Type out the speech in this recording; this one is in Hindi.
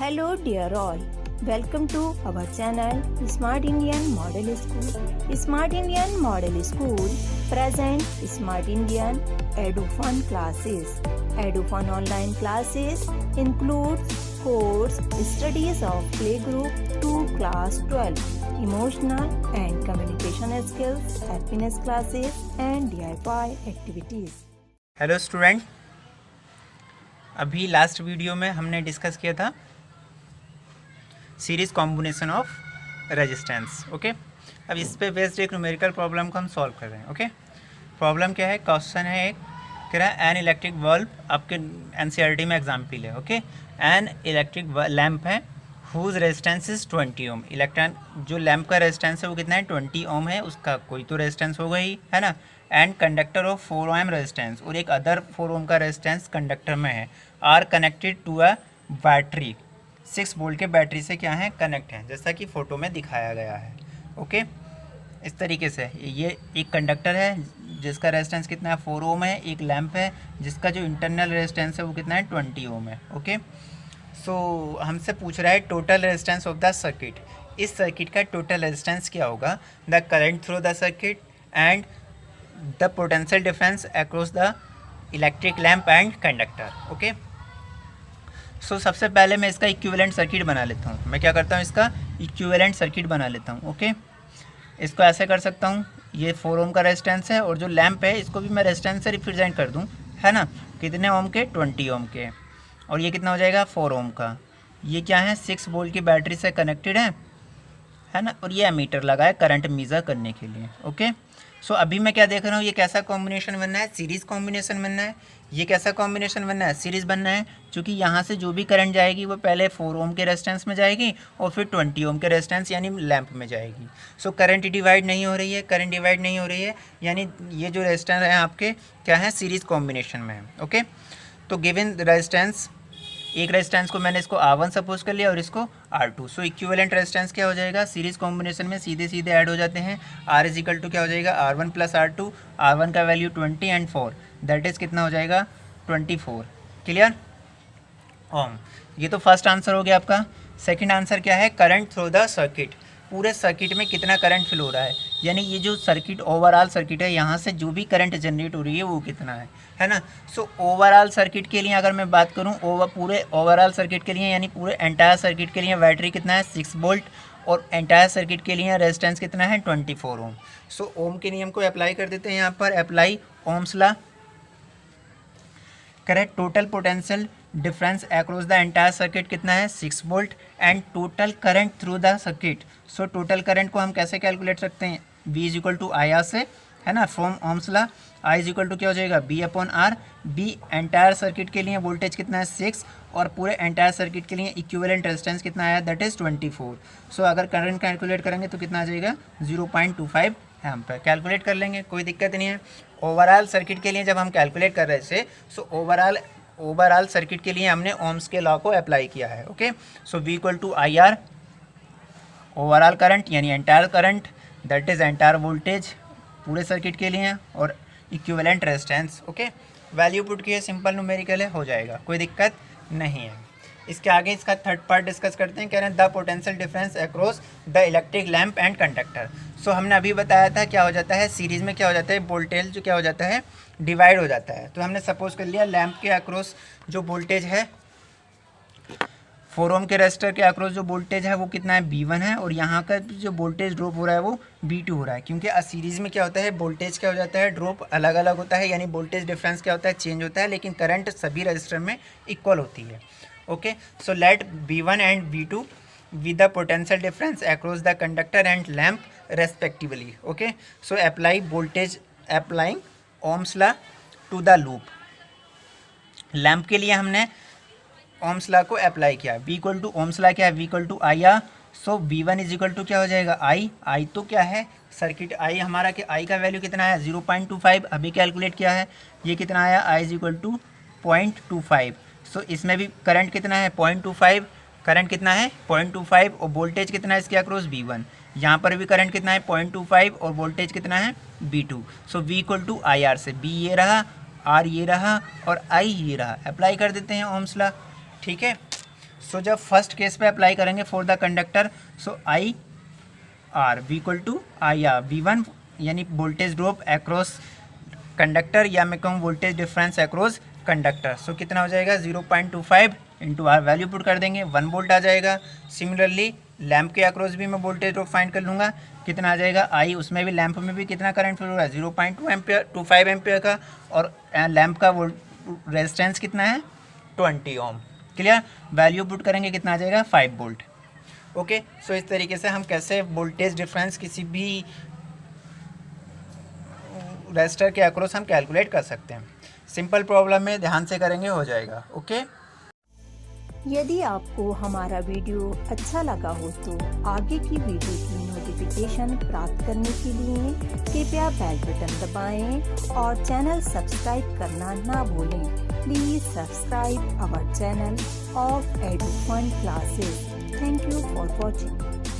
Hello dear all, welcome to our channel Smart Indian Model School. Smart Indian Model School present Smart Indian EduFun classes. EduFun online classes includes course studies of playgroup to class 12, emotional and communication skills, happiness classes and DIY activities. Hello student, अभी लास्ट वीडियो में हमने डिस्कस किया था series combination of resistance. Okay, अब इस पे बेस्ड एक न्यूमेरिकल प्रॉब्लम को हम सॉल्व कर रहे हैं। ओके, प्रॉब्लम क्या है, क्वेश्चन है एक, कह रहा है एन इलेक्ट्रिक बल्ब, आपके एनसीईआरटी में एग्जाम्पल है। ओके, एन इलेक्ट्रिक लैम्प है whose resistance is 20 ohm. Electron जो लैम्प का रेजिस्टेंस है वो कितना है, 20 ओम है, उसका कोई तो रेजिस्टेंस होगा ही, है ना। And conductor of 4 ohm resistance, और एक अदर 4 ओम का रेजिस्टेंस कंडक्टर में है, are connected to a battery, 6 volt के बैटरी से क्या है, कनेक्ट है, जैसा कि फ़ोटो में दिखाया गया है। ओके, इस तरीके से ये एक कंडक्टर है जिसका रेजिस्टेंस कितना है, 4 ओम है, एक लैम्प है जिसका जो इंटरनल रेजिस्टेंस है वो कितना है, 20 ओम है। ओके, सो हमसे पूछ रहा है total resistance of the circuit. इस सर्किट का टोटल रेजिस्टेंस क्या होगा, the current through the circuit and the potential difference across the electric lamp and conductor. Okay, so सबसे पहले मैं इसका इक्विवेलेंट सर्किट बना लेता हूँ। मैं क्या करता हूँ, इसका इक्विवेलेंट सर्किट बना लेता हूँ। ओके, इसको ऐसे कर सकता हूँ, ये 4 ओम का रेजिस्टेंस है और जो लैम्प है इसको भी मैं रेजिस्टेंस से रिप्रेजेंट कर दूँ, है ना। कितने ओम के, 20 ओम के, और ये कितना हो जाएगा, 4 ओम का। ये क्या है, 6 वोल्ट की बैटरी से कनेक्टेड है ना, और ये एमीटर लगा है करंट मेजर करने के लिए। ओके, सो अभी मैं क्या देख रहा हूँ, ये कैसा कॉम्बिनेशन बनना है, सीरीज़ कॉम्बिनेशन बनना है। ये कैसा कॉम्बिनेशन बनना है, सीरीज़ बनना है, क्योंकि यहाँ से जो भी करंट जाएगी वो पहले 4 ओम के रेजिस्टेंस में जाएगी और फिर 20 ओम के रेजिस्टेंस यानी लैंप में जाएगी। सो करंट डिवाइड नहीं हो रही है, करंट डिवाइड नहीं हो रही है, यानी ये जो रेजिस्टेंस है आपके क्या है, सीरीज़ कॉम्बिनेशन में है। ओके, तो गिवन रेजिस्टेंस, एक रेजिस्टेंस को मैंने इसको R1 सपोज कर लिया और इसको R2। सो इक्विवेलेंट रेजिस्टेंस क्या हो जाएगा, सीरीज कॉम्बिनेशन में सीधे सीधे ऐड हो जाते हैं। R इज इक्वल टू क्या हो जाएगा, R1 प्लस R2, R1 का वैल्यू 20 एंड 4, दैट इज़ कितना हो जाएगा, 24। क्लियर ओम। ये तो फर्स्ट आंसर हो गया आपका। सेकेंड आंसर क्या है, करंट थ्रू द सर्किट, पूरे सर्किट में कितना करंट फ्लो हो रहा है, यानी ये जो सर्किट ओवरऑल सर्किट है, यहाँ से जो भी करंट जनरेट हो रही है वो कितना है ना। सो ओवरऑल सर्किट के लिए अगर मैं बात करूँ, पूरे ओवरऑल सर्किट के लिए यानी पूरे एंटायर सर्किट के लिए बैटरी कितना है, 6 वोल्ट, और एंटायर सर्किट के लिए रेजिस्टेंस कितना है, 24 ओम। सो ओम के नियम को अप्लाई कर देते हैं यहाँ पर, apply Ohm's law. Correct, total potential difference across the entire circuit कितना है, 6 volt, and total current through the circuit. So total current को हम कैसे कैलकुलेट सकते हैं, V is equal to I R से, है ना, from Ohm's law. I is equal to क्या हो जाएगा, B upon R. B entire circuit के लिए वोल्टेज कितना है, 6, और पूरे एंटायर सर्किट के लिए इक्विवेलेंट रेजिस्टेंस कितना आया, दैट इज़ 24। सो अगर करंट कैलकुलेट करेंगे तो कितना आ जाएगा, 0.25 एम्पीयर। कैलकुलेट कर लेंगे, कोई दिक्कत नहीं है। ओवरऑल सर्किट के लिए जब हम कैलकुलेट कर रहे थे, सो ओवरऑल सर्किट के लिए हमने ओम्स के लॉ को अप्लाई किया है। Okay, so V equal to I R, overall current यानी entire current, that is entire voltage पूरे सर्किट के लिए, और equivalent resistance. Okay, value put किए, सिंपल न्यूमेरिकल है, हो जाएगा, कोई दिक्कत नहीं है। इसके आगे इसका थर्ड पार्ट डिस्कस करते हैं। कह रहे हैं the potential difference across the electric lamp and conductor. So हमने अभी बताया था क्या हो जाता है, सीरीज़ में क्या हो जाता है, वोल्टेज जो क्या हो जाता है, डिवाइड हो जाता है। तो हमने सपोज कर लिया लैम्प के अक्रॉस जो वोल्टेज है, 4 ओम के रेजिस्टर के अक्रॉस जो वोल्टेज है वो कितना है, V1 है, और यहाँ का जो वोल्टेज ड्रॉप हो रहा है वो V2 हो रहा है, क्योंकि सीरीज़ में क्या होता है, वोल्टेज क्या हो जाता है, ड्रॉप अलग अलग होता है, यानी वोल्टेज डिफरेंस क्या होता है, चेंज होता है, लेकिन करंट सभी रजिस्टर में इक्वल होती है। Okay, so let V1 and V2 with the potential difference across the conductor and lamp respectively. Okay, so apply voltage, applying Ohm's law to the loop. Lamp के लिए हमने ओम्स लॉ को अप्लाई किया। V equal to Ohm's law क्या है, V equal to I R. So V1 is equal to क्या हो जाएगा, I तो क्या है, सर्किट I हमारा, कि I का वैल्यू कितना है, 0.25, अभी कैलकुलेट किया है, ये कितना आया, I इज इक्वल टू 0.25। सो इसमें भी करंट कितना है, 0.25, करंट कितना है, 0.25, और वोल्टेज कितना है इसके अक्रॉस, V1। यहाँ पर भी करंट कितना है, 0.25, और वोल्टेज कितना है, V2। So V equal to I R से B ये रहा, R ये रहा, और I ये रहा, अप्लाई कर देते हैं ओम्स लॉ। ठीक है, सो जब फर्स्ट केस पे अप्लाई करेंगे for the conductor, so I R V equal to I R V1 यानी वोल्टेज ड्रॉप अक्रॉस कंडक्टर, या मैं कहूँ voltage difference across conductor. So कितना हो जाएगा 0.25 इंटू आर वैल्यू पुट कर देंगे 1 वोल्ट आ जाएगा। सिमिलरली लैंप के अक्रॉस भी मैं वोल्टेज ड्रॉप फाइंड कर लूँगा, कितना आ जाएगा आई, उसमें भी लैंप में भी कितना करंट फ्लो हो रहा है 0.25 एम्पियर का, और लैंप का रेजिस्टेंस कितना है 20 ओम। क्लियर, वैल्यू पुट करेंगे कितना आ जाएगा 5 वोल्ट। ओके, सो इस तरीके से हम कैसे वोल्टेज डिफरेंस किसी भी रेजिस्टर के अक्रॉस हम कैलकुलेट कर सकते हैं। सिंपल प्रॉब्लम में ध्यान से करेंगे हो जाएगा। ओके, यदि आपको हमारा वीडियो अच्छा लगा हो तो आगे की वीडियो की नोटिफिकेशन प्राप्त करने के लिए कृपया बेल बटन दबाएं और चैनल सब्सक्राइब करना ना भूलें। Please subscribe our channel of Edufun classes. Thank you for watching.